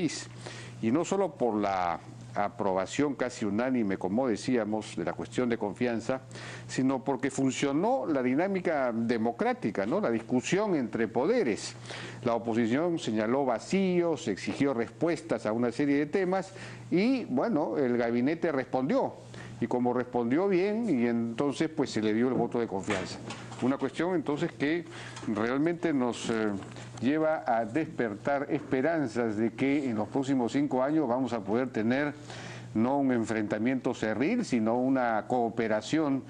país. Y no solo por la aprobación casi unánime, como decíamos, de la cuestión de confianza, sino porque funcionó la dinámica democrática, ¿no? La discusión entre poderes. La oposición señaló vacíos, exigió respuestas a una serie de temas y, bueno, el gabinete respondió. Y como respondió bien, y entonces pues se le dio el voto de confianza. Una cuestión entonces que realmente nos lleva a despertar esperanzas de que en los próximos 5 años vamos a poder tener no un enfrentamiento cerril, sino una cooperación,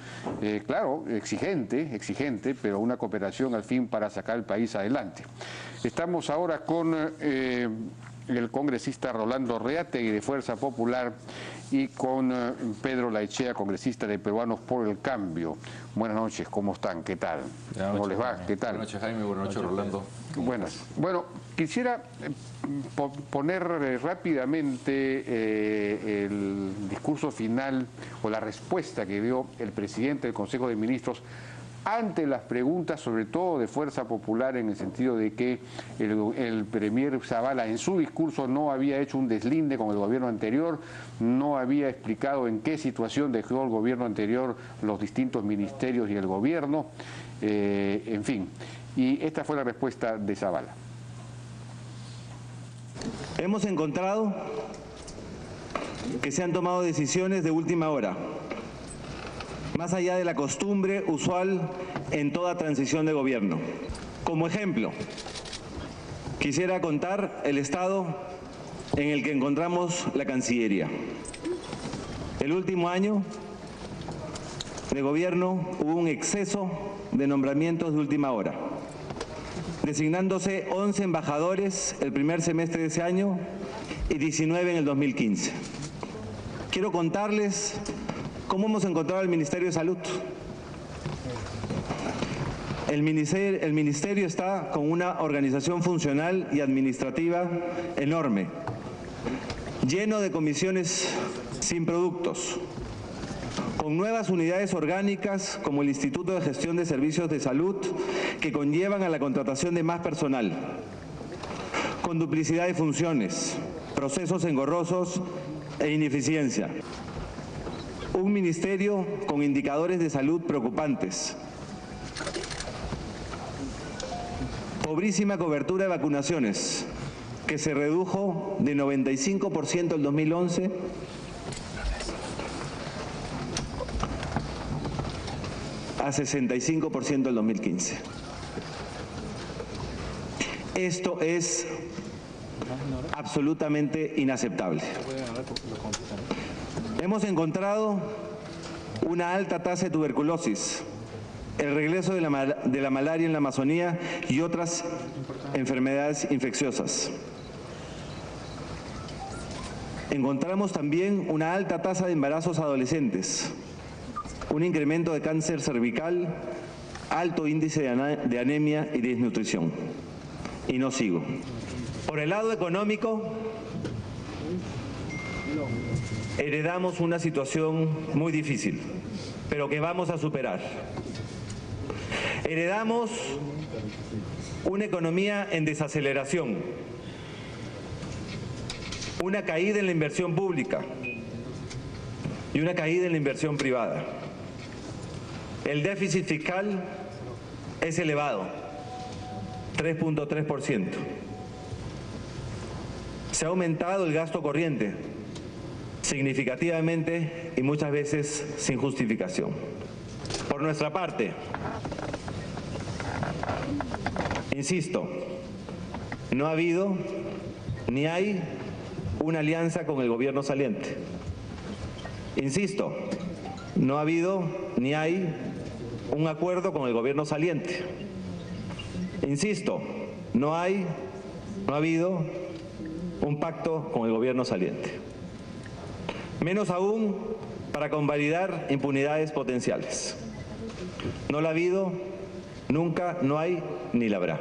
claro, exigente, pero una cooperación al fin para sacar el país adelante. Estamos ahora con el congresista Rolando Reategui de Fuerza Popular y con Pedro Laechea, congresista de Peruanos por el Cambio. Buenas noches, ¿cómo están? ¿Qué tal? ¿Cómo les va? ¿Qué tal? Buenas noches, Jaime. Buenas noches, Rolando. Buenas. Bueno, quisiera poner rápidamente el discurso final o la respuesta que dio el presidente del Consejo de Ministros ante las preguntas, sobre todo de Fuerza Popular, en el sentido de que el premier Zabala en su discurso no había hecho un deslinde con el gobierno anterior, no había explicado en qué situación dejó el gobierno anterior los distintos ministerios y el gobierno, en fin. Y esta fue la respuesta de Zabala. Hemos encontrado que se han tomado decisiones de última hora, más allá de la costumbre usual en toda transición de gobierno. Como ejemplo, quisiera contar el estado en el que encontramos la Cancillería. El último año de gobierno hubo un exceso de nombramientos de última hora, designándose 11 embajadores el primer semestre de ese año y 19 en el 2015. Quiero contarles cómo hemos encontrado el Ministerio de Salud. El ministerio está con una organización funcional y administrativa enorme, lleno de comisiones sin productos, con nuevas unidades orgánicas como el Instituto de Gestión de Servicios de Salud, que conllevan a la contratación de más personal, con duplicidad de funciones, procesos engorrosos e ineficiencia. Un ministerio con indicadores de salud preocupantes, pobrísima cobertura de vacunaciones, que se redujo de 95% en 2011 a 65% en 2015. Esto es absolutamente inaceptable. Hemos encontrado una alta tasa de tuberculosis, el regreso de la malaria en la Amazonía y otras enfermedades infecciosas. Encontramos también una alta tasa de embarazos adolescentes, un incremento de cáncer cervical, alto índice de anemia y desnutrición. Y no sigo. Por el lado económico, heredamos una situación muy difícil, pero que vamos a superar. Heredamos una economía en desaceleración, una caída en la inversión pública y una caída en la inversión privada. El déficit fiscal es elevado, 3.3%. Se ha aumentado el gasto corriente significativamente y muchas veces sin justificación. Por nuestra parte, insisto, no ha habido ni hay una alianza con el gobierno saliente. Insisto, no ha habido ni hay un acuerdo con el gobierno saliente. Insisto, no ha habido un pacto con el gobierno saliente. Menos aún para convalidar impunidades potenciales. No la ha habido, nunca, no hay, ni la habrá.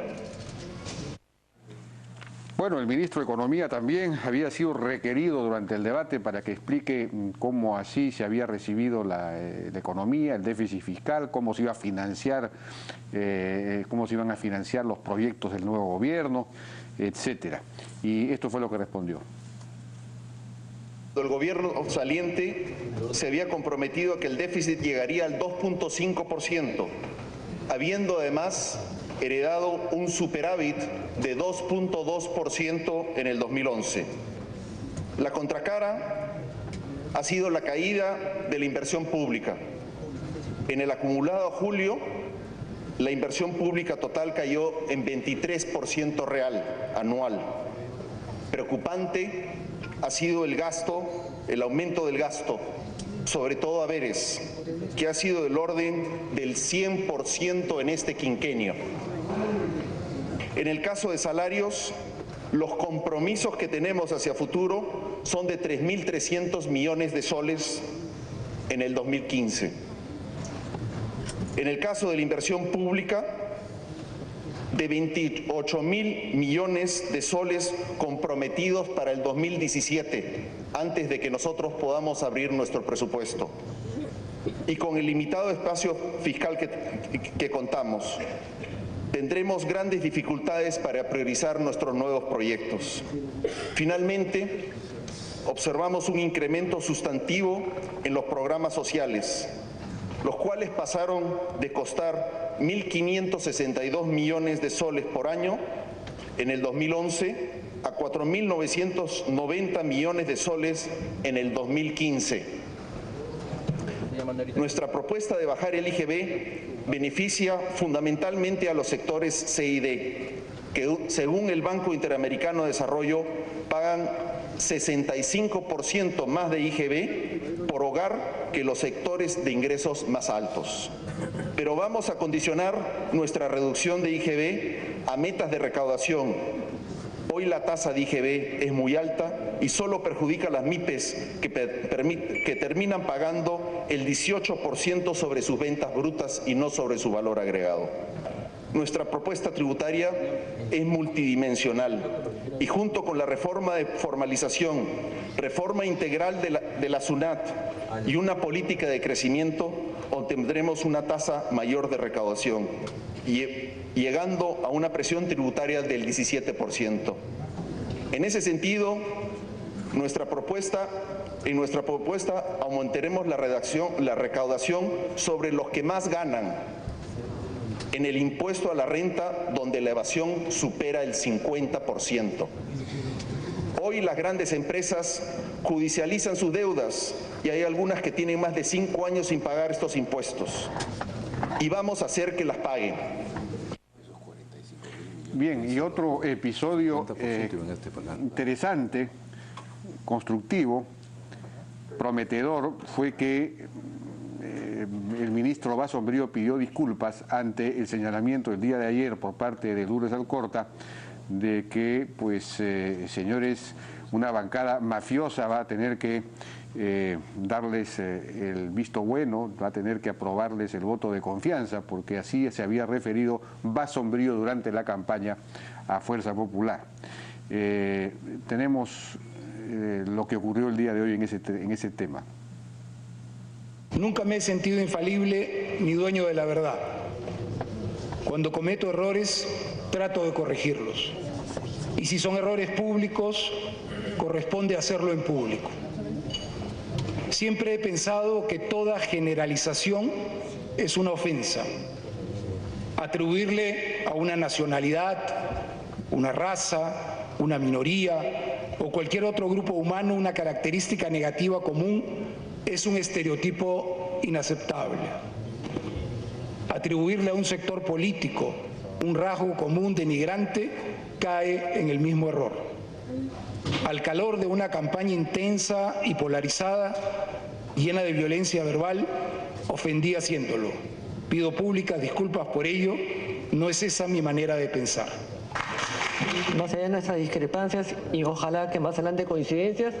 Bueno, el ministro de Economía también había sido requerido durante el debate para que explique cómo así se había recibido la economía, el déficit fiscal, cómo se iba a financiar, cómo se iban a financiar los proyectos del nuevo gobierno. etcétera. Y esto fue lo que respondió. El gobierno saliente se había comprometido a que el déficit llegaría al 2.5%, habiendo además heredado un superávit de 2.2% en el 2011. La contracara ha sido la caída de la inversión pública. En el acumulado a julio, la inversión pública total cayó en 23% real anual. Preocupante ha sido el aumento del gasto, sobre todo haberes, que ha sido del orden del 100% en este quinquenio. En el caso de salarios, los compromisos que tenemos hacia futuro son de 3.300 millones de soles en el 2015. En el caso de la inversión pública, de 28.000 millones de soles comprometidos para el 2017, antes de que nosotros podamos abrir nuestro presupuesto. Y con el limitado espacio fiscal que contamos, tendremos grandes dificultades para priorizar nuestros nuevos proyectos. Finalmente, observamos un incremento sustantivo en los programas sociales, los cuales pasaron de costar 1.562 millones de soles por año en el 2011 a 4.990 millones de soles en el 2015. Nuestra propuesta de bajar el IGB beneficia fundamentalmente a los sectores C y D, que según el Banco Interamericano de Desarrollo pagan 65% más de IGB por hogar que los sectores de ingresos más altos. Pero vamos a condicionar nuestra reducción de IGB a metas de recaudación. Hoy la tasa de IGB es muy alta y solo perjudica a las MIPES que terminan pagando el 18% sobre sus ventas brutas y no sobre su valor agregado. Nuestra propuesta tributaria es multidimensional y junto con la reforma de formalización, reforma integral de la SUNAT y una política de crecimiento, obtendremos una tasa mayor de recaudación, llegando a una presión tributaria del 17%. En ese sentido, en nuestra propuesta aumentaremos la recaudación sobre los que más ganan en el impuesto a la renta, donde la evasión supera el 50%. Hoy las grandes empresas judicializan sus deudas y hay algunas que tienen más de 5 años sin pagar estos impuestos. Y vamos a hacer que las paguen. Bien, y otro episodio interesante, constructivo, prometedor, fue que el ministro Basombrío pidió disculpas ante el señalamiento el día de ayer por parte de Lourdes Alcorta de que, pues, señores, una bancada mafiosa va a tener que darles el visto bueno, va a tener que aprobarles el voto de confianza, porque así se había referido Basombrío durante la campaña a Fuerza Popular. Tenemos lo que ocurrió el día de hoy en ese tema. Nunca me he sentido infalible ni dueño de la verdad. Cuando cometo errores, trato de corregirlos. Y si son errores públicos, corresponde hacerlo en público. Siempre he pensado que toda generalización es una ofensa. Atribuirle a una nacionalidad, una raza, una minoría o cualquier otro grupo humano una característica negativa común es un estereotipo inaceptable. Atribuirle a un sector político un rasgo común denigrante cae en el mismo error. Al calor de una campaña intensa y polarizada, llena de violencia verbal, ofendí haciéndolo. Pido públicas disculpas por ello, no es esa mi manera de pensar. Más allá de nuestras discrepancias y ojalá que más adelante coincidencias,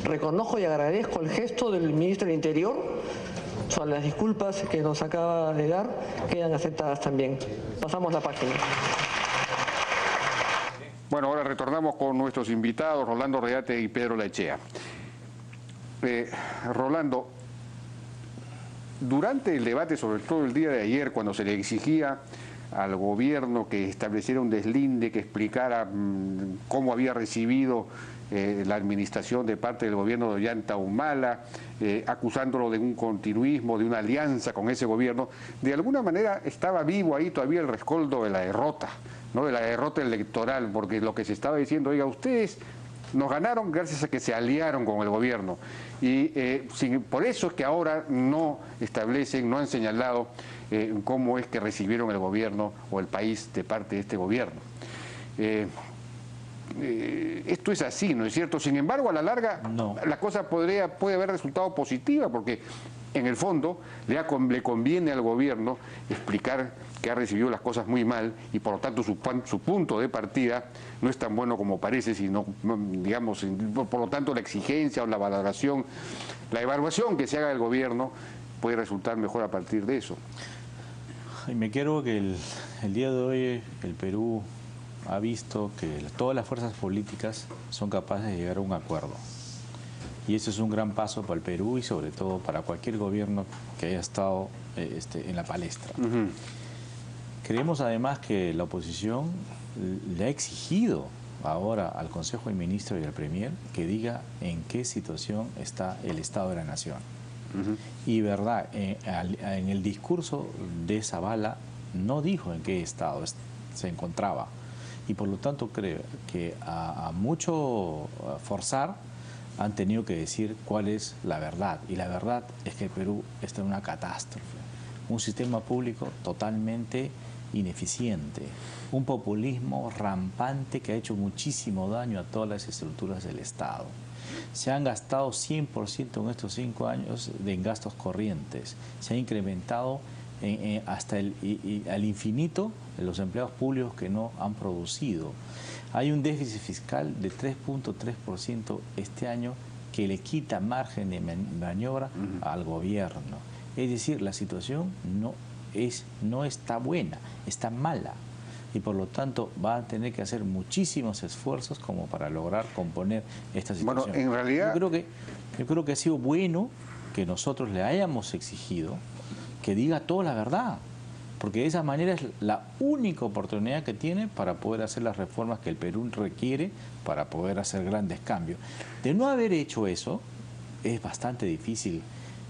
reconozco y agradezco el gesto del ministro del Interior. Son las disculpas que nos acaba de dar, quedan aceptadas también. Pasamos la página. Bueno, ahora retornamos con nuestros invitados, Rolando Reate y Pedro Laechea. Rolando, durante el debate, sobre todo el día de ayer, cuando se le exigía al gobierno que estableciera un deslinde, que explicara cómo había recibido la administración de parte del gobierno de Ollanta Humala, acusándolo de un continuismo, de una alianza con ese gobierno. De alguna manera estaba vivo ahí todavía el rescoldo de la derrota, ¿no? De la derrota electoral, porque lo que se estaba diciendo, oiga, ustedes nos ganaron gracias a que se aliaron con el gobierno. Y por eso es que ahora no establecen, no han señalado cómo es que recibieron el gobierno o el país de parte de este gobierno. Esto es así, ¿no es cierto? Sin embargo, a la larga, la cosa puede haber resultado positiva, porque en el fondo le conviene al gobierno explicar que ha recibido las cosas muy mal y por lo tanto su punto de partida no es tan bueno como parece, sino, digamos, por lo tanto la exigencia o la valoración, la evaluación que se haga del gobierno puede resultar mejor a partir de eso. Y me quiero que el día de hoy el Perú ha visto que todas las fuerzas políticas son capaces de llegar a un acuerdo. Y eso es un gran paso para el Perú y sobre todo para cualquier gobierno que haya estado en la palestra. Creemos además que la oposición le ha exigido ahora al Consejo de Ministros y al Premier que diga en qué situación está el Estado de la Nación. Y verdad, en el discurso de Zavala no dijo en qué estado se encontraba. Y por lo tanto creo que a mucho forzar han tenido que decir cuál es la verdad. Y la verdad es que el Perú está en una catástrofe. Un sistema público totalmente ineficiente. Un populismo rampante que ha hecho muchísimo daño a todas las estructuras del Estado. Se han gastado 100% en estos 5 años en gastos corrientes. Se ha incrementado hasta al infinito los empleados públicos que no han producido. Hay un déficit fiscal de 3.3% este año que le quita margen de maniobra al gobierno. Es decir, la situación no está buena, está mala. Y por lo tanto va a tener que hacer muchísimos esfuerzos como para lograr componer esta situación. Bueno, en realidad yo creo que ha sido bueno que nosotros le hayamos exigido que diga toda la verdad, porque de esa manera es la única oportunidad que tiene para poder hacer las reformas que el Perú requiere para poder hacer grandes cambios. De no haber hecho eso, es bastante difícil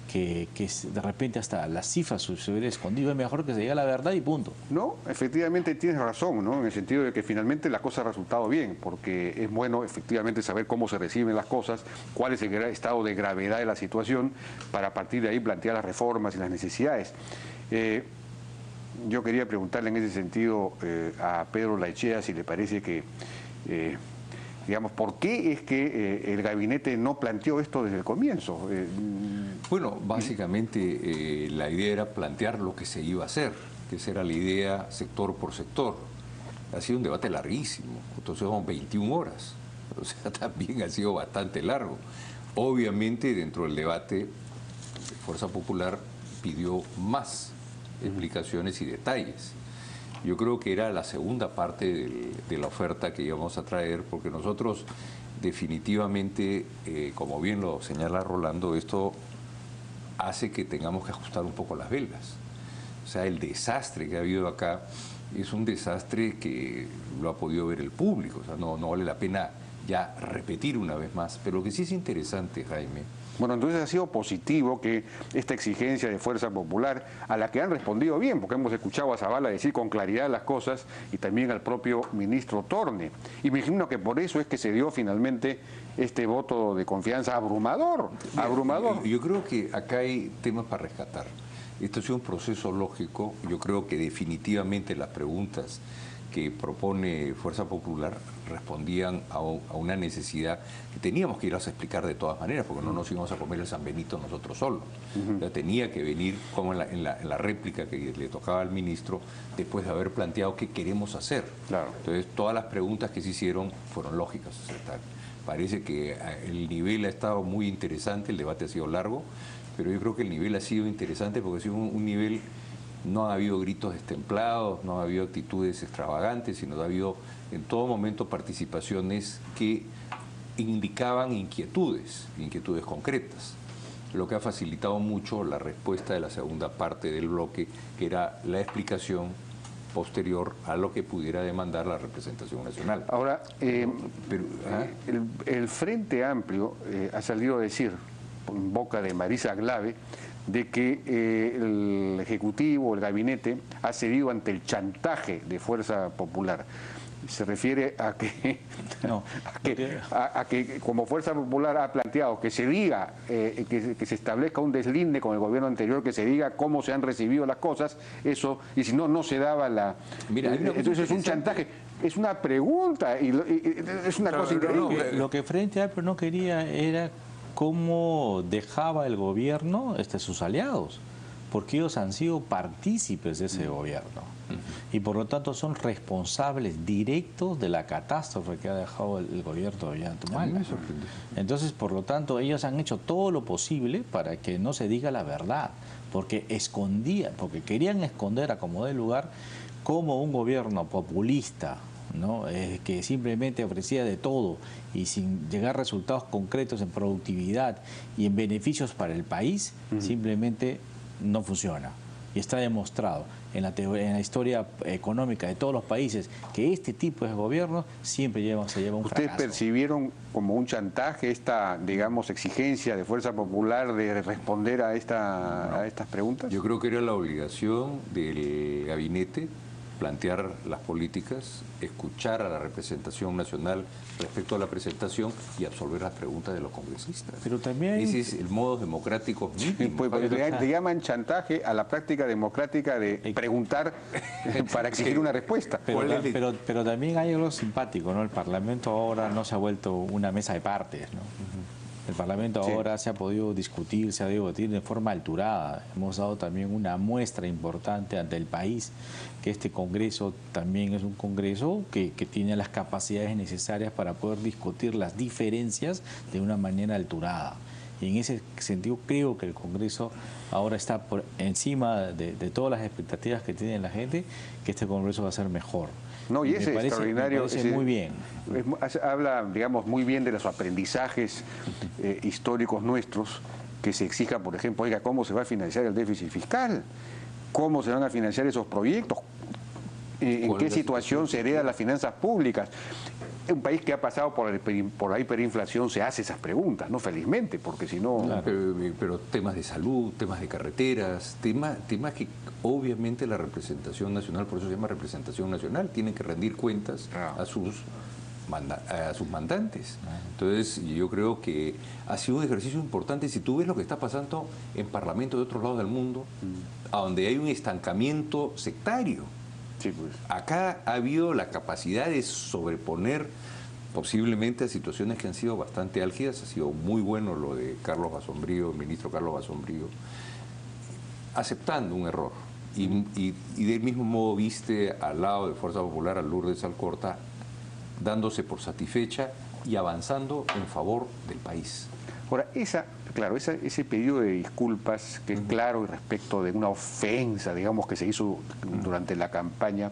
que de repente hasta las cifras se hubiera escondido. Es mejor que se diga la verdad y punto. No, efectivamente tienes razón, ¿no? En el sentido de que finalmente la cosa ha resultado bien, porque es bueno efectivamente saber cómo se reciben las cosas, cuál es el estado de gravedad de la situación, para a partir de ahí plantear las reformas y las necesidades. Yo quería preguntarle en ese sentido a Pedro Laechea si le parece que, digamos, ¿por qué es que el gabinete no planteó esto desde el comienzo? Bueno, básicamente la idea era plantear lo que se iba a hacer, que esa era la idea sector por sector. Ha sido un debate larguísimo, entonces son 21 horas, o sea, también ha sido bastante largo. Obviamente dentro del debate, Fuerza Popular pidió más explicaciones y detalles. Yo creo que era la segunda parte de la oferta que íbamos a traer, porque nosotros definitivamente, como bien lo señala Rolando, esto hace que tengamos que ajustar un poco las velas. O sea, el desastre que ha habido acá es un desastre que lo ha podido ver el público. O sea, no vale la pena ya repetir una vez más. Pero lo que sí es interesante, Jaime. Bueno, entonces ha sido positivo que esta exigencia de Fuerza Popular, a la que han respondido bien, porque hemos escuchado a Zavala decir con claridad las cosas, y también al propio ministro Torne. Y me imagino que por eso es que se dio finalmente este voto de confianza abrumador. Yo creo que acá hay temas para rescatar. Esto ha sido un proceso lógico. Yo creo que definitivamente las preguntas que propone Fuerza Popular respondían a una necesidad que teníamos que irlas a explicar de todas maneras, porque no nos íbamos a comer el San Benito nosotros solos. O sea, tenía que venir, como en la réplica que le tocaba al ministro, después de haber planteado qué queremos hacer. Claro. Entonces, todas las preguntas que se hicieron fueron lógicas. O sea, parece que el nivel ha estado muy interesante, el debate ha sido largo, pero yo creo que el nivel ha sido interesante porque ha sido un nivel. No ha habido gritos destemplados, no ha habido actitudes extravagantes, sino ha habido en todo momento participaciones que indicaban inquietudes concretas, lo que ha facilitado mucho la respuesta de la segunda parte del bloque, que era la explicación posterior a lo que pudiera demandar la representación nacional. Ahora, el Frente Amplio ha salido a decir, en boca de Marisa Glave, de que el Ejecutivo, el Gabinete, ha cedido ante el chantaje de Fuerza Popular. Se refiere a que, a que como Fuerza Popular ha planteado que se diga, que se establezca un deslinde con el gobierno anterior, que se diga cómo se han recibido las cosas, eso, y si no, no se daba la... Mira, entonces es un chantaje, es una pregunta, y es una cosa increíble. Lo que Frente Amplio no quería era cómo dejaba el gobierno sus aliados, porque ellos han sido partícipes de ese gobierno y por lo tanto son responsables directos de la catástrofe que ha dejado el gobierno de Ollanta. Entonces, por lo tanto, ellos han hecho todo lo posible para que no se diga la verdad, porque querían esconder a como dé lugar como un gobierno populista, ¿no? Que simplemente ofrecía de todo y sin llegar a resultados concretos en productividad y en beneficios para el país, simplemente no funciona. Y está demostrado en la historia económica de todos los países que este tipo de gobiernos siempre se lleva un fracaso. ¿Ustedes percibieron como un chantaje esta, digamos, exigencia de Fuerza Popular de responder a estas preguntas? Yo creo que era la obligación del gabinete plantear las políticas, escuchar a la representación nacional respecto a la presentación y absolver las preguntas de los congresistas. Pero también ese es el modo democrático mínimo. Le llaman chantaje a la práctica democrática de preguntar para exigir una respuesta. Pero también hay algo simpático, ¿no? El Parlamento ahora no se ha vuelto una mesa de partes, ¿no? El Parlamento ahora se ha podido discutir, se ha debatir de forma alturada. Hemos dado también una muestra importante ante el país que este Congreso también es un Congreso que tiene las capacidades necesarias para poder discutir las diferencias de una manera alturada. Y en ese sentido creo que el Congreso ahora está por encima de todas las expectativas que tiene la gente, que este Congreso va a ser mejor. No, y es extraordinario. Me parece muy bien. Habla, digamos, muy bien de los aprendizajes históricos nuestros, que se exija, por ejemplo, oiga, ¿cómo se va a financiar el déficit fiscal? ¿Cómo se van a financiar esos proyectos? ¿En qué situación se heredan las finanzas públicas? Un país que ha pasado por la hiperinflación se hace esas preguntas, ¿no? Felizmente, porque si no... Claro. Pero temas de salud, temas de carreteras, temas que obviamente la representación nacional, por eso se llama representación nacional, tiene que rendir cuentas a sus mandantes. Entonces yo creo que ha sido un ejercicio importante. Si tú ves lo que está pasando en parlamentos de otros lados del mundo, a donde hay un estancamiento sectario, sí, pues. Acá ha habido la capacidad de sobreponer posiblemente a situaciones que han sido bastante álgidas. Ha sido muy bueno lo de Carlos Basombrío, el ministro Carlos Basombrío, aceptando un error. Y del mismo modo viste al lado de Fuerza Popular a Lourdes Alcorta dándose por satisfecha y avanzando en favor del país. Ahora, ese pedido de disculpas, que es claro y respecto de una ofensa, digamos, que se hizo durante la campaña,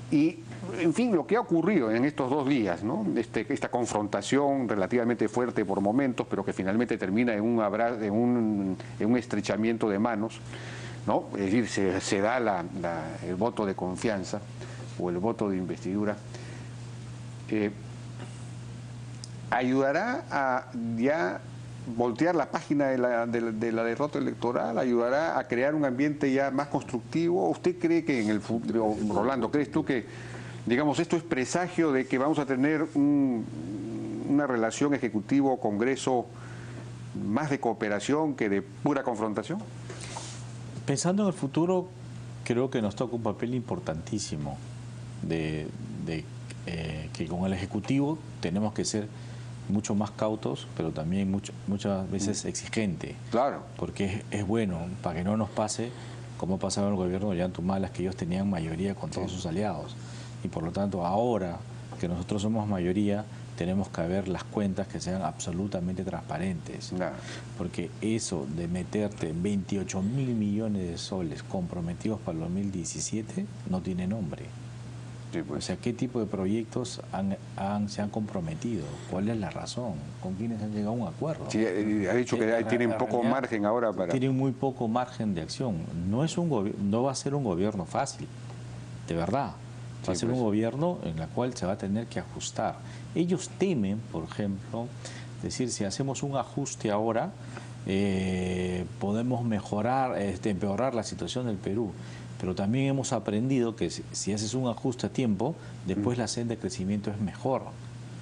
y, en fin, lo que ha ocurrido en estos 2 días, ¿no? Esta confrontación relativamente fuerte por momentos, pero que finalmente termina en un estrechamiento de manos, ¿no? Es decir, se da el voto de confianza o el voto de investidura. ¿Ayudará a ya voltear la página de la derrota electoral? ¿Ayudará a crear un ambiente ya más constructivo? ¿Usted cree que en el futuro, Rolando, crees tú que, digamos, esto es presagio de que vamos a tener una relación ejecutivo-congreso más de cooperación que de pura confrontación? Pensando en el futuro, creo que nos toca un papel importantísimo que con el Ejecutivo tenemos que ser mucho más cautos, pero también muchas veces exigente. Claro. Porque es bueno, para que no nos pase como pasaba en el gobierno de Ollanta, que ellos tenían mayoría con todos sus aliados. Y por lo tanto, ahora que nosotros somos mayoría, tenemos que ver las cuentas que sean absolutamente transparentes. Claro. Porque eso de meterte 28.000 millones de soles comprometidos para el 2017 no tiene nombre. Sí, pues. O sea, ¿qué tipo de proyectos se han comprometido? ¿Cuál es la razón? ¿Con quiénes han llegado a un acuerdo? Sí, ha dicho que tienen poco margen ahora para... Tienen muy poco margen de acción. No va a ser un gobierno fácil. de verdad. Va a ser un gobierno en el cual se va a tener que ajustar. Ellos temen, por ejemplo, decir, si hacemos un ajuste ahora, podemos mejorar, empeorar la situación del Perú. Pero también hemos aprendido que si haces un ajuste a tiempo, después la senda de crecimiento es mejor.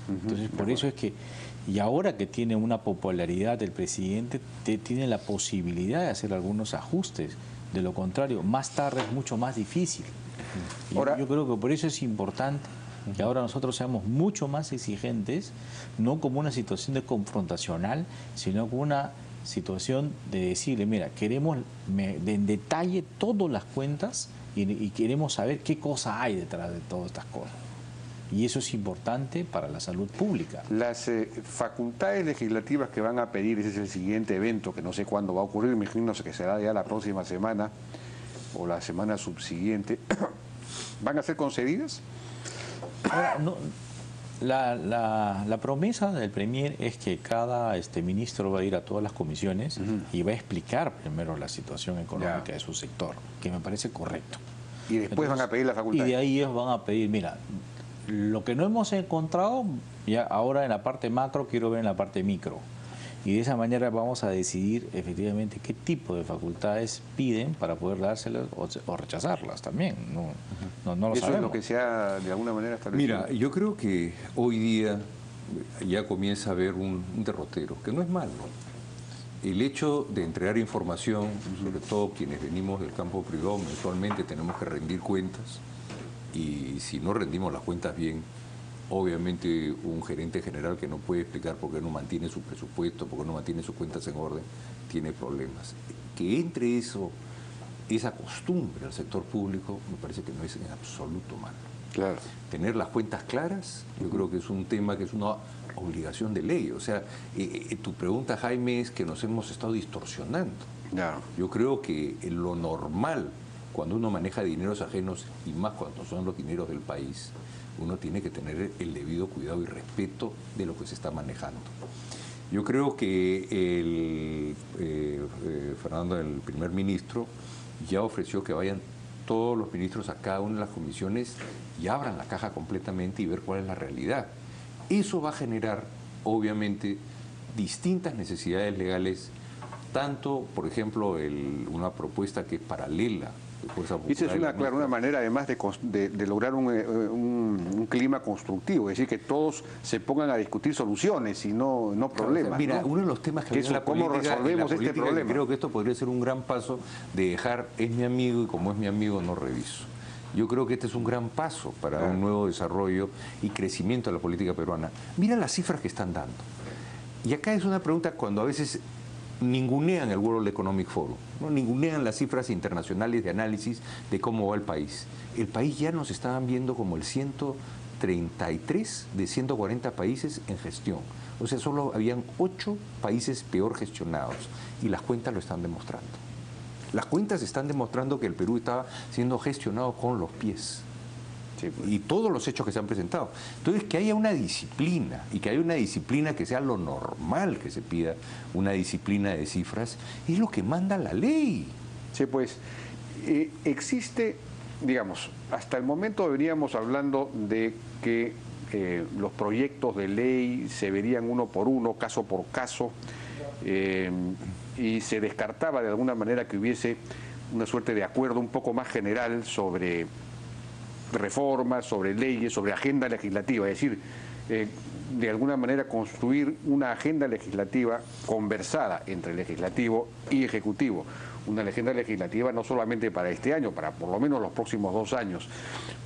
Entonces, por eso es que, y ahora que tiene una popularidad el presidente, tiene la posibilidad de hacer algunos ajustes. De lo contrario, más tarde es mucho más difícil. Ahora, yo creo que por eso es importante que ahora nosotros seamos mucho más exigentes, no como una situación de confrontacional, sino como una situación de decirle, mira, queremos en detalle todas las cuentas y queremos saber qué cosa hay detrás de todas estas cosas. Y eso es importante para la salud pública. Las facultades legislativas que van a pedir, ese es el siguiente evento, que no sé cuándo va a ocurrir, me imagino que será ya la próxima semana o la semana subsiguiente, ¿van a ser concedidas? Ahora, no, la promesa del Premier es que cada ministro va a ir a todas las comisiones y va a explicar primero la situación económica de su sector, que me parece correcto. Y después van a pedir la facultad. Y de ahí ellos van a pedir, mira, lo que no hemos encontrado, ya ahora en la parte macro quiero ver en la parte micro. Y de esa manera vamos a decidir efectivamente qué tipo de facultades piden para poder dárselas o rechazarlas también. No lo Eso sabemos. es lo que se ha de alguna manera establecido. Mira, yo creo que hoy día ya comienza a haber un derrotero, que no es malo. El hecho de entregar información, sobre todo quienes venimos del campo privado, mensualmente tenemos que rendir cuentas, y si no rendimos las cuentas bien, obviamente un gerente general que no puede explicar por qué no mantiene su presupuesto, por qué no mantiene sus cuentas en orden, tiene problemas. Que entre esa costumbre al sector público me parece que no es en absoluto malo. Claro. Tener las cuentas claras, yo creo que es un tema que es una obligación de ley. O sea, tu pregunta, Jaime, es que nos hemos estado distorsionando. Claro. Yo creo que lo normal, cuando uno maneja dineros ajenos, y más cuando son los dineros del país, uno tiene que tener el debido cuidado y respeto de lo que se está manejando. Yo creo que Fernando, el primer ministro, ya ofreció que vayan todos los ministros a cada una de las comisiones y abran la caja completamente y ver cuál es la realidad. Eso va a generar, obviamente, distintas necesidades legales, tanto, por ejemplo, una propuesta que es paralela. Esa es una manera además de lograr un clima constructivo, es decir, que todos se pongan a discutir soluciones y no problemas. Mira, ¿no? uno de los temas que es cómo resolvemos este problema. Creo que esto podría ser un gran paso de dejar, es mi amigo y como es mi amigo no reviso. Yo creo que este es un gran paso para un nuevo desarrollo y crecimiento de la política peruana. Mira las cifras que están dando. Y acá es una pregunta cuando a veces ningunean el World Economic Forum, ¿no? Ningunean las cifras internacionales de análisis de cómo va el país. El país ya nos estaban viendo como el 133 de 140 países en gestión. O sea, solo habían 8 países peor gestionados y las cuentas lo están demostrando. Las cuentas están demostrando que el Perú estaba siendo gestionado con los pies. Sí, pues. Y todos los hechos que se han presentado. Entonces, que haya una disciplina, y que haya una disciplina que sea lo normal que se pida, una disciplina de cifras, es lo que manda la ley. Sí, pues, existe, digamos, hasta el momento veníamos hablando de que los proyectos de ley se verían uno por uno, caso por caso, y se descartaba de alguna manera que hubiese una suerte de acuerdo un poco más general sobre reformas, sobre leyes, sobre agenda legislativa, es decir, de alguna manera construir una agenda legislativa conversada entre legislativo y ejecutivo, una agenda legislativa no solamente para este año, para por lo menos los próximos 2 años,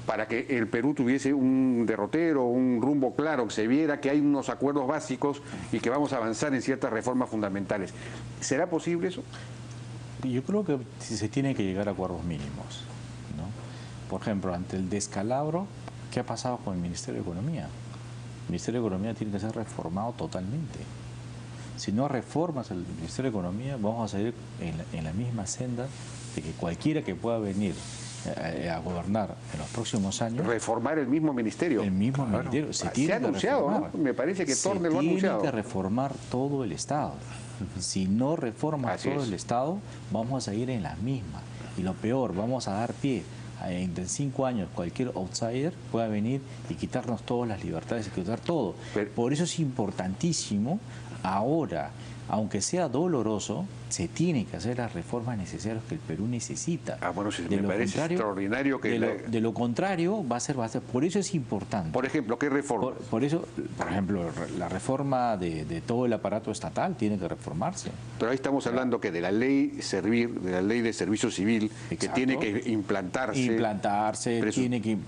para que el Perú tuviese un derrotero, un rumbo claro, que se viera que hay unos acuerdos básicos y que vamos a avanzar en ciertas reformas fundamentales. ¿Será posible eso? Yo creo que se tiene que llegar a acuerdos mínimos, ¿no? Por ejemplo, ante el descalabro, ¿qué ha pasado con el Ministerio de Economía? El Ministerio de Economía tiene que ser reformado totalmente. Si no reformas el Ministerio de Economía, vamos a seguir en la misma senda de que cualquiera que pueda venir a gobernar en los próximos años... Reformar el mismo ministerio. El mismo ministerio. Se ha anunciado, ¿no? Me parece que Torne lo ha anunciado. Se tiene que reformar todo el Estado. Si no reforma todo el Estado, vamos a seguir en la misma. Y lo peor, vamos a dar pie en 5 años cualquier outsider pueda venir y quitarnos todas las libertades y quitar todo. Por eso es importantísimo ahora, aunque sea doloroso, se tiene que hacer las reformas necesarias que el Perú necesita. Bueno, me parece extraordinario que... De lo contrario, va a ser... Por eso es importante. Por ejemplo, ¿qué reforma? Por ejemplo, la reforma de todo el aparato estatal tiene que reformarse. Pero ahí estamos hablando que de la ley de la ley de servicio civil, exacto, que tiene que implantarse.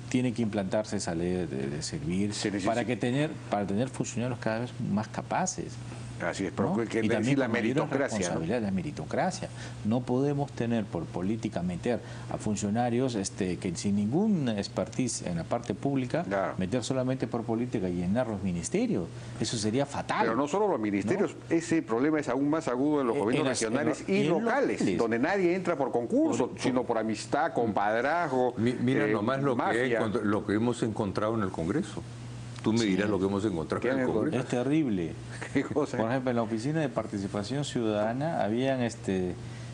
Tiene que implantarse esa ley de servir para tener funcionarios cada vez más capaces. Así es, pero ¿no? que y también la meritocracia. La meritocracia. No podemos tener por política meter a funcionarios que sin ningún expertise en la parte pública, claro, meter solamente por política y llenar los ministerios. Eso sería fatal. Pero no solo los ministerios, ¿no? Ese problema es aún más agudo en los gobiernos regionales y locales, donde nadie entra por concurso, sino por amistad, compadrazgo. Mira nomás lo que hemos encontrado en el Congreso. Tú me dirás lo que hemos encontrado en el Congreso. Es terrible. ¿Qué cosa? Por ejemplo, en la Oficina de Participación Ciudadana habían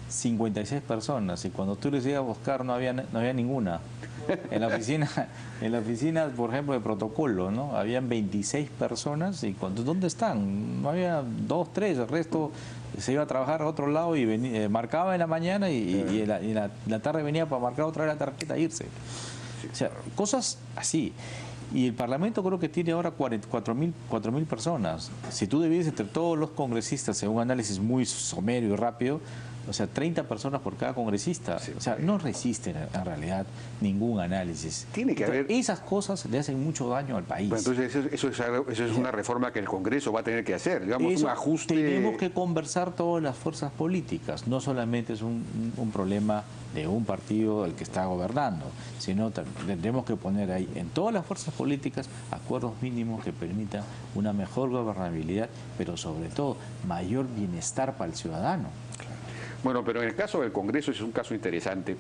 56 personas y cuando tú les ibas a buscar no había ninguna. En la oficina, por ejemplo, de protocolo, ¿no? Habían 26 personas y ¿dónde están? No había 2, 3, el resto se iba a trabajar a otro lado y marcaba en la mañana y en la tarde venía para marcar otra vez la tarjeta e irse. O sea, cosas así. Y el Parlamento creo que tiene ahora 4.000 personas. Si tú divides entre todos los congresistas en un análisis muy somero y rápido, o sea, 30 personas por cada congresista. Sí, o sea, no resisten en realidad ningún análisis. Tiene que haber... Esas cosas le hacen mucho daño al país. Bueno, entonces eso es una reforma que el Congreso va a tener que hacer, digamos, un ajuste... Tenemos que conversar todas las fuerzas políticas. No solamente es un problema de un partido el que está gobernando, sino tendremos que poner ahí en todas las fuerzas políticas acuerdos mínimos que permitan una mejor gobernabilidad, pero sobre todo mayor bienestar para el ciudadano. Bueno, pero en el caso del Congreso es un caso interesante.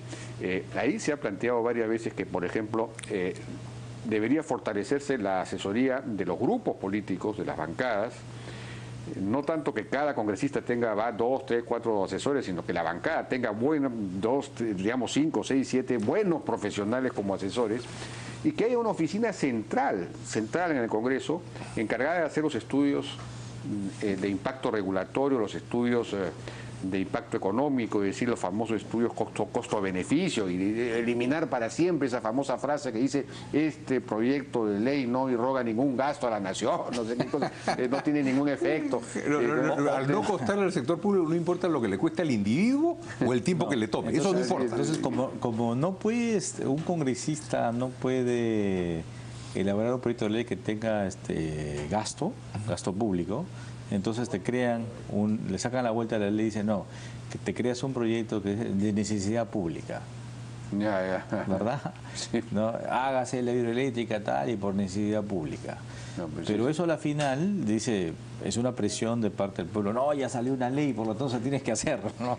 Ahí se ha planteado varias veces que, por ejemplo, debería fortalecerse la asesoría de los grupos políticos, de las bancadas, no tanto que cada congresista tenga 2, 3, 4 asesores, sino que la bancada tenga 5, 6, 7 buenos profesionales como asesores, y que haya una oficina central en el Congreso encargada de hacer los estudios de impacto regulatorio, los estudios de impacto económico, es decir, los famosos estudios costo-beneficio, y eliminar para siempre esa famosa frase que dice: este proyecto de ley no irroga ningún gasto a la nación, no sé qué cosa, no tiene ningún efecto. Al no costarle al sector público, no importa lo que le cueste al individuo o el tiempo que le tome, entonces, eso no importa. Entonces, como no puedes, un congresista no puede elaborar un proyecto de ley que tenga gasto público, entonces le sacan la vuelta a la ley y dicen: no, que te creas un proyecto que es de necesidad pública. ¿Verdad? Sí. ¿No? Hágase la hidroeléctrica tal y por necesidad pública. No, pero eso a la final dice, es una presión de parte del pueblo. No, ya salió una ley, por lo tanto se tienes que hacer, ¿no?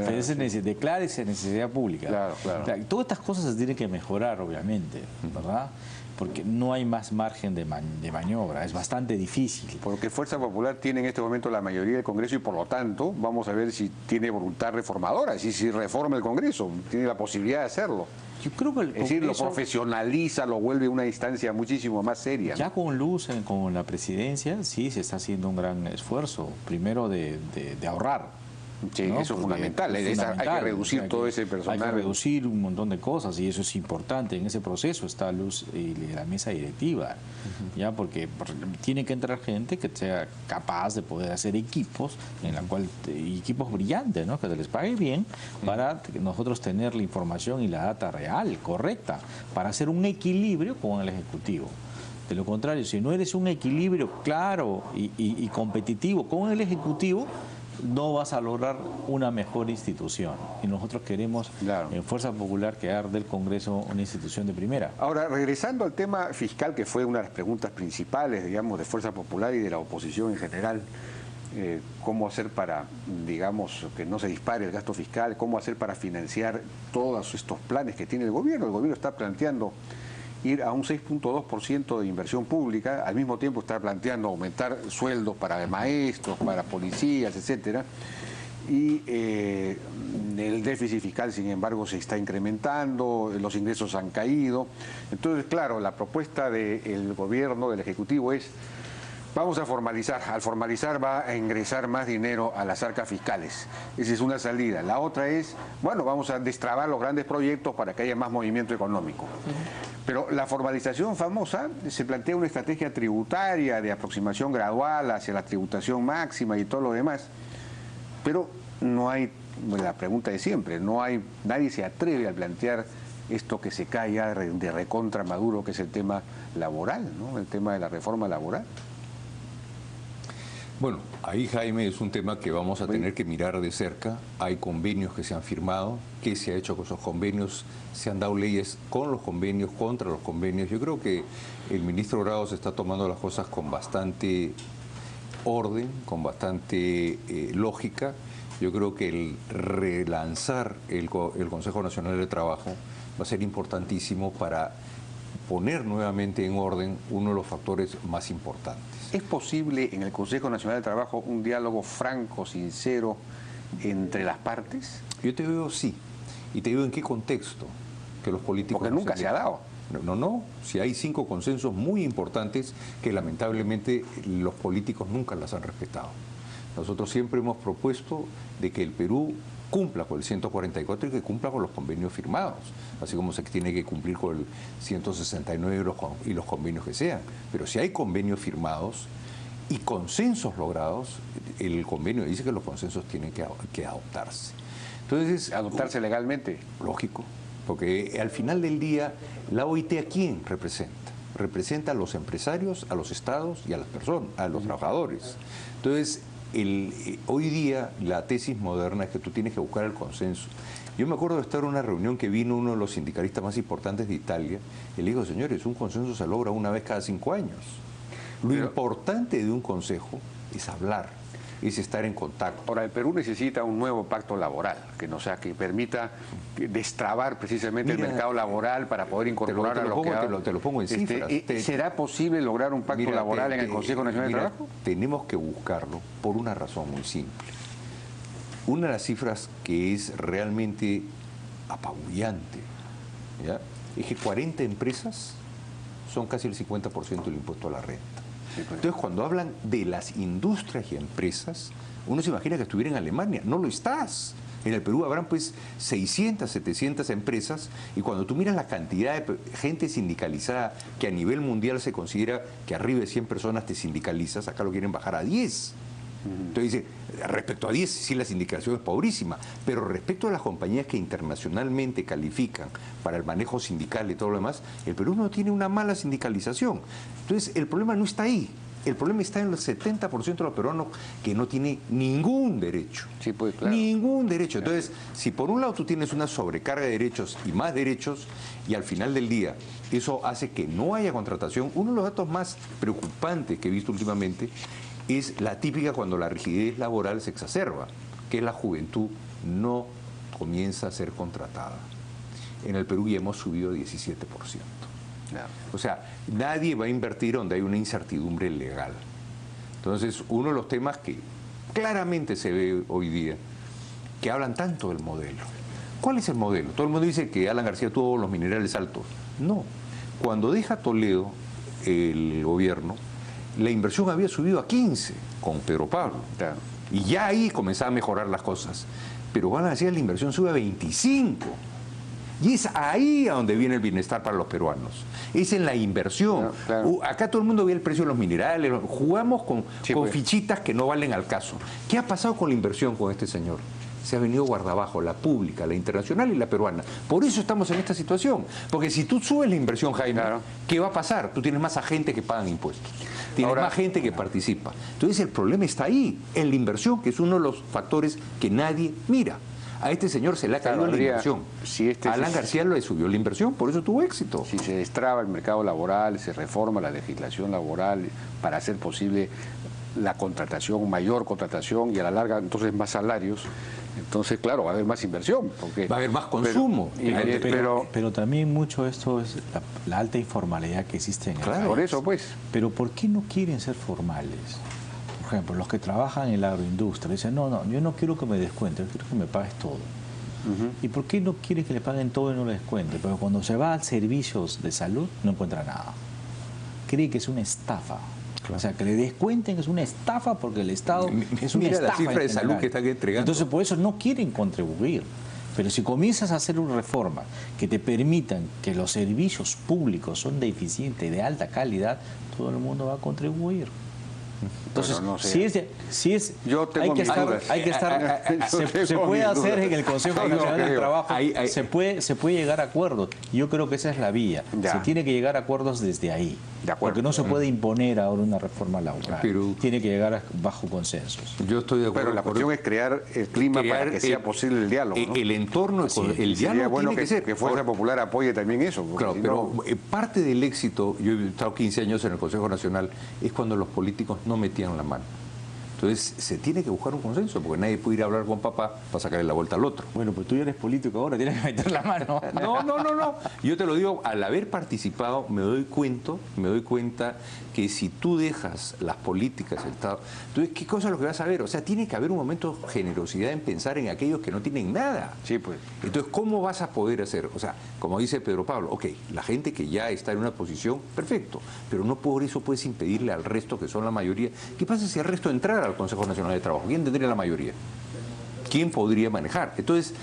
Declárese necesidad pública. Claro. O sea, todas estas cosas se tienen que mejorar, obviamente, ¿verdad? Porque no hay más margen de maniobra, es bastante difícil. Porque Fuerza Popular tiene en este momento la mayoría del Congreso y por lo tanto vamos a ver si tiene voluntad reformadora, si reforma el Congreso, tiene la posibilidad de hacerlo. Yo creo que el Congreso, es decir, lo profesionaliza, lo vuelve una instancia muchísimo más seria. Ya con Luz, con la presidencia, sí se está haciendo un gran esfuerzo, primero de ahorrar. Sí, ¿no? eso es fundamental. Hay que reducir todo ese personal. Hay que reducir un montón de cosas y eso es importante. En ese proceso está Luz y la mesa directiva, ya porque tiene que entrar gente que sea capaz de poder hacer equipos, equipos brillantes, ¿no? Que se les pague bien para nosotros tener la información y la data real, correcta, para hacer un equilibrio con el Ejecutivo. De lo contrario, si no eres un equilibrio claro y competitivo con el Ejecutivo, no vas a lograr una mejor institución. Y nosotros queremos, en Fuerza Popular, crear del Congreso una institución de primera. Ahora, regresando al tema fiscal, que fue una de las preguntas principales, digamos, de Fuerza Popular y de la oposición en general, cómo hacer para, digamos, que no se dispare el gasto fiscal, cómo hacer para financiar todos estos planes que tiene el gobierno. El gobierno está planteando ir a un 6.2% de inversión pública, al mismo tiempo está planteando aumentar sueldos para maestros, para policías, etcétera. Y El déficit fiscal, sin embargo, se está incrementando, los ingresos han caído. Entonces, claro, la propuesta del gobierno, del Ejecutivo es: vamos a formalizar. Al formalizar va a ingresar más dinero a las arcas fiscales. Esa es una salida. La otra es, bueno, vamos a destrabar los grandes proyectos para que haya más movimiento económico. Pero la formalización famosa se plantea una estrategia tributaria de aproximación gradual hacia la tributación máxima y todo lo demás. Pero no hay, la pregunta de siempre, nadie se atreve a plantear esto que se cae ya de recontra Maduro, que es el tema laboral, ¿no? El tema de la reforma laboral. Bueno, ahí, Jaime, es un tema que vamos a tener que mirar de cerca. Hay convenios que se han firmado. ¿Qué se ha hecho con esos convenios? Se han dado leyes con los convenios, contra los convenios. Yo creo que el ministro Grau se está tomando las cosas con bastante orden, con bastante lógica. Yo creo que el relanzar el Consejo Nacional de Trabajo va a ser importantísimo para poner nuevamente en orden uno de los factores más importantes. ¿Es posible en el Consejo Nacional de Trabajo un diálogo franco, sincero, entre las partes? Yo te digo sí, y te digo en qué contexto, que los políticos... Porque nunca se ha dado. No, si hay 5 consensos muy importantes que lamentablemente los políticos nunca las han respetado. Nosotros siempre hemos propuesto de que el Perú cumpla con el 144 y que cumpla con los convenios firmados, así como se tiene que cumplir con el 169 y los convenios que sean. Pero si hay convenios firmados y consensos logrados, el convenio dice que los consensos tienen que adoptarse. Entonces, ¿adoptarse legalmente? Lógico, porque al final del día, la OIT ¿a quién representa? Representa a los empresarios, a los estados y a las personas, a los trabajadores. Entonces, hoy día la tesis moderna es que tú tienes que buscar el consenso. Yo me acuerdo de estar en una reunión que vino uno de los sindicalistas más importantes de Italia y le dijo: señores, un consenso se logra una vez cada 5 años. Lo importante de un consejo es hablar, es estar en contacto. Ahora, el Perú necesita un nuevo pacto laboral, que destrabar precisamente el mercado laboral para poder incorporar a lo que... Te lo pongo en cifras. ¿Será posible lograr un pacto laboral en el Consejo Nacional de Trabajo? Tenemos que buscarlo por una razón muy simple. Una de las cifras que es realmente apabullante, ¿ya?, es que 40 empresas son casi el 50% del impuesto a la renta. Entonces, cuando hablan de las industrias y empresas, uno se imagina que estuviera en Alemania. No lo estás. En el Perú habrán pues 600, 700 empresas, y cuando tú miras la cantidad de gente sindicalizada, que a nivel mundial se considera que arriba de 100 personas te sindicalizas, acá lo quieren bajar a 10. Entonces dice, respecto a 10 sí la sindicación es pobrísima, pero respecto a las compañías que internacionalmente califican para el manejo sindical y todo lo demás, el Perú no tiene una mala sindicalización. Entonces el problema no está ahí, el problema está en el 70% de los peruanos que no tiene ningún derecho. Sí, pues, claro. Ningún derecho. Entonces, si por un lado tú tienes una sobrecarga de derechos y más derechos, y al final del día eso hace que no haya contratación, uno de los datos más preocupantes que he visto últimamente es la típica cuando la rigidez laboral se exacerba, que la juventud no comienza a ser contratada. En el Perú ya hemos subido 17%. O sea, nadie va a invertir donde hay una incertidumbre legal. Entonces, uno de los temas que claramente se ve hoy día, que hablan tanto del modelo. ¿Cuál es el modelo? Todo el mundo dice que Alan García tuvo los minerales altos. No. Cuando deja Toledo el gobierno, la inversión había subido a 15 con Pedro Pablo. Claro. Y ya ahí comenzaba a mejorar las cosas. Pero van a decir la inversión sube a 25. Y es ahí a donde viene el bienestar para los peruanos. Es en la inversión. Claro. Acá todo el mundo ve el precio de los minerales. Jugamos con fichitas que no valen al caso. ¿Qué ha pasado con la inversión con este señor? Se ha venido guardabajo, la pública, la internacional y la peruana. Por eso estamos en esta situación. Porque si tú subes la inversión, Jaime, ¿qué va a pasar? Tú tienes más agentes que pagan impuestos. Tienes más gente que participa. Entonces el problema está ahí, en la inversión, que es uno de los factores que nadie mira. A este señor se le ha caído la inversión. A Alan García le subió la inversión, por eso tuvo éxito. Si se destraba el mercado laboral, se reforma la legislación laboral para hacer posible la contratación, mayor contratación y a la larga entonces más salarios, entonces claro, va a haber más inversión. Porque, va a haber más consumo. Pero también mucho esto es la alta informalidad que existe en el país. Por eso pues. Pero ¿por qué no quieren ser formales? Por ejemplo, los que trabajan en la agroindustria dicen, no, yo no quiero que me descuentes, yo quiero que me pagues todo. ¿Y por qué no quiere que le paguen todo y no le descuente? Porque cuando se va a servicios de salud no encuentra nada. Cree que es una estafa. O sea, que le descuenten es una estafa porque el Estado es una estafa. La cifra de salud que están entregando. Entonces, por eso no quieren contribuir. Pero si comienzas a hacer una reforma que te permitan que los servicios públicos son deficientes, de alta calidad, todo el mundo va a contribuir. Entonces, no sé. si es yo tengo hay que estar se puede hacer en el Consejo Nacional del Trabajo, se puede llegar a acuerdos. Yo creo que esa es la vía. Se tiene que llegar a acuerdos desde ahí. Porque no se puede imponer ahora una reforma laboral. Pero tiene que llegar bajo consensos. Yo estoy de acuerdo. Pero la cuestión es crear el clima para que sea posible el diálogo, ¿no? El entorno, el diálogo bueno tiene que ser. Que Fuerza Popular apoye también eso. Claro, si pero parte del éxito, yo he estado 15 años en el Consejo Nacional, es cuando los políticos no metían la mano. Entonces se tiene que buscar un consenso, porque nadie puede ir a hablar con papá para sacarle la vuelta al otro. Bueno, pues tú ya eres político ahora, tienes que meter la mano. No. Yo te lo digo, al haber participado me doy cuenta que si tú dejas las políticas del Estado, entonces, ¿qué cosa es lo que vas a ver? O sea, tiene que haber un momento de generosidad en pensar en aquellos que no tienen nada. Sí, pues. Entonces, ¿cómo vas a poder hacer? O sea, como dice Pedro Pablo, ok, la gente que ya está en una posición, perfecto, pero no por eso puedes impedirle al resto, que son la mayoría. ¿Qué pasa si el resto entrara al Consejo Nacional de Trabajo? ¿Quién tendría la mayoría? ¿Quién podría manejar? Entonces,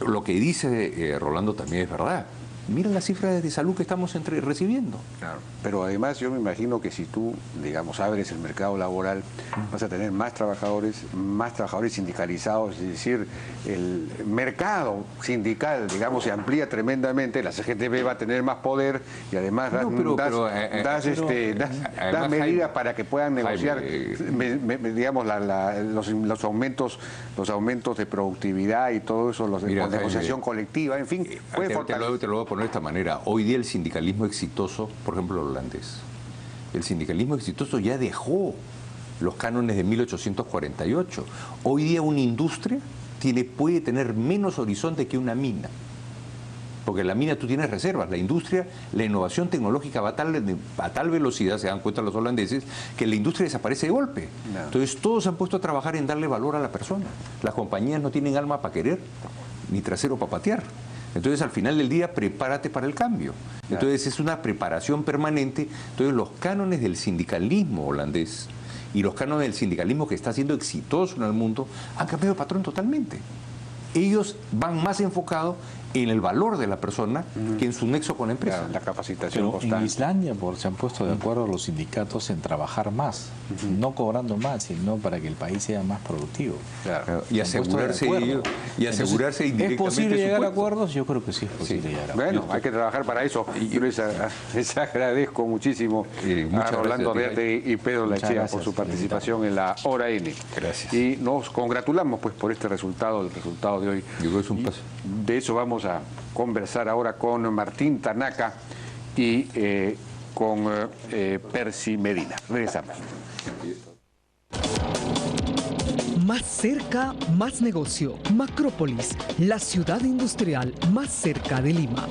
lo que dice Rolando también es verdad. Mira las cifras de salud que estamos recibiendo. Claro. Pero además yo me imagino que si tú, digamos, abres el mercado laboral, vas a tener más trabajadores sindicalizados, es decir, el mercado sindical, digamos, se amplía tremendamente, la CGTB va a tener más poder y además das medidas para que puedan negociar, digamos, los aumentos de productividad y todo eso, con negociación colectiva, en fin, puede fortalecer. Te lo voy a poner de esta manera. Hoy día el sindicalismo exitoso, por ejemplo el holandés, el sindicalismo exitoso ya dejó los cánones de 1848. Hoy día una industria puede tener menos horizonte que una mina. Porque en la mina tú tienes reservas, la industria, la innovación tecnológica va a tal velocidad, se dan cuenta los holandeses, que la industria desaparece de golpe. No. Entonces todos se han puesto a trabajar en darle valor a la persona. Las compañías no tienen alma para querer, ni trasero para patear. Entonces, al final del día, prepárate para el cambio. Entonces, es una preparación permanente. Entonces, los cánones del sindicalismo holandés y los cánones del sindicalismo que está siendo exitoso en el mundo han cambiado de patrón totalmente. Ellos van más enfocados en el valor de la persona que en su nexo con la empresa. Claro, la capacitación pero constante. En Islandia se han puesto de acuerdo los sindicatos en trabajar más, no cobrando más, sino para que el país sea más productivo. Claro. Y asegurarse indirectamente. ¿Es posible llegar a acuerdos? Yo creo que sí es posible llegar a acuerdos. Bueno, hay que trabajar para eso. Yo les agradezco muchísimo a Rolando Reate y Pedro Lachea por su participación en la Hora N. Gracias. Y nos congratulamos pues por este resultado, el resultado de hoy. Yo creo que es un paso. De eso vamos a conversar ahora con Martín Tanaka y con Percy Medina. Regresamos. Más cerca, más negocio. Macrópolis, la ciudad industrial más cerca de Lima.